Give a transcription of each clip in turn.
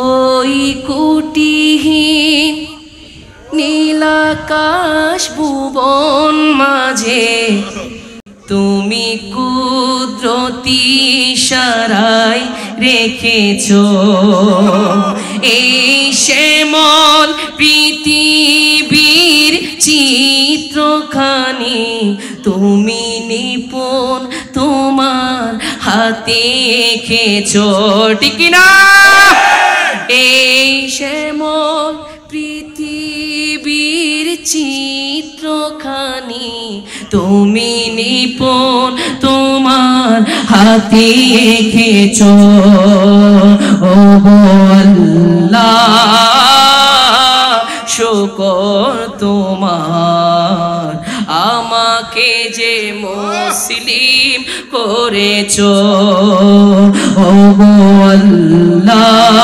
ওই কুটিহীন নীলাকাশ ভুবন মাঝে তুমি কুদরতি ইশারায় রেখেছো এই শ্যামল পৃথিবীর চিত্রখানি তুমি নিপুণ তোমার হাতে এঁকেছো ঠিক না এই শ্যামল পৃথিবীর চিত্রখানি তুমি নিপুণ তোমার হাতে এঁকেছো ও আল্লাহ শুকর তোমার আমাকে যে মুসলিম করেছো ও আল্লাহ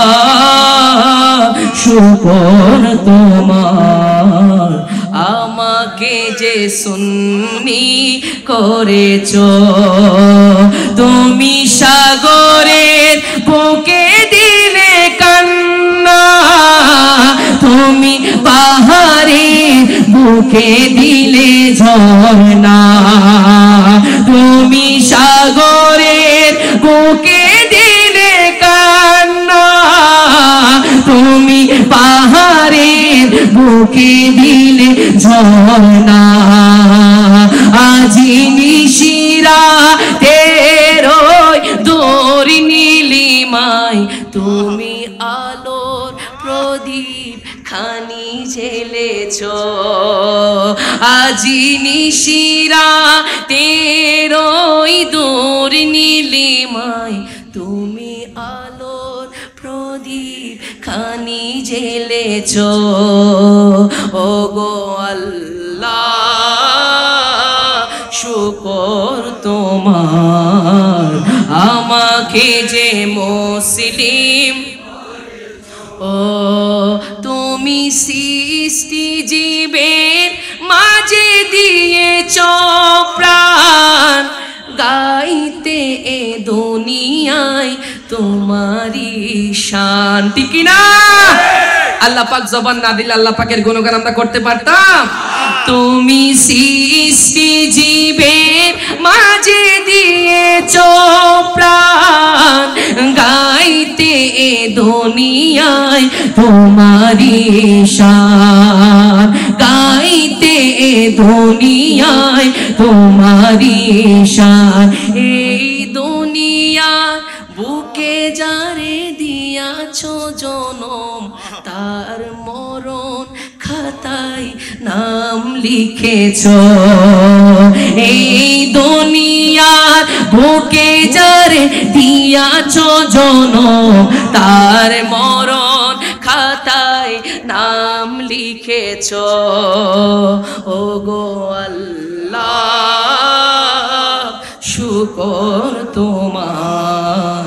শুকর তোমার আমাকে যে সুন্নি করেছো তুমি সাগরের বুকে দিলে কান্না তুমি পাহাড়ের বুকে দিলে ঝর্ণা তুমি সাগরের বুকে দিলে কান্না তুমি পাহাড়ের বুকে দিলে ঝর্ণা আজি নিশিরা তেরোই দূর নীলিমায় তুমি আলোর প্রদীপ খানি জ্বেলেছো আজি নিশিরা তেরোই দূর নীলিমায় তুমি আলোর প্রদীপ খানি জ্বেলেছো ও গো আল্লাহ শুকর তোমার আমাকে যে মুসলিম ও তুমি সৃষ্টি জীবের মাঝে দিয়েছো প্রাণ গাইতে এ দুনিয়ায় তোমারি শান ঠিক না আল্লাহ পাক জবান না দিলে আল্লাহ পাকের গুণগান আমরা করতে পারতাম তুমি সৃষ্টি জীবের মাঝে দিয়েছো প্রাণ গাইতে এ দুনিয়ায় তোমারি শান গাইতে এ দুনিয়ায় তোমারি শান এই দুনিয়ার বুকে যারে দিয়াছো জনম তার মরণ খাতায় নাম লিখেছো এই দুনিয়ার বুকে যারে দিয়াছো জনম তার মরণ খাতায় নাম লিখেছো ও গো আল্লাহ শুকর তোমার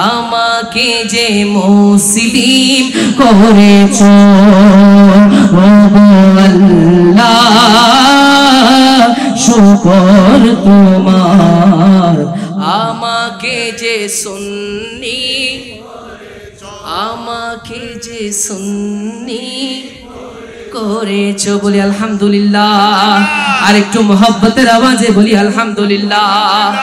আমাকে যে মুসলিম করেছো ও আল্লাহ শুকর তোমার আমাকে যে সুন্নি করেছো বলি আলহামদুলিল্লাহ আর একটু মোহব্বতের আওয়াজে বলি আলহামদুলিল্লাহ।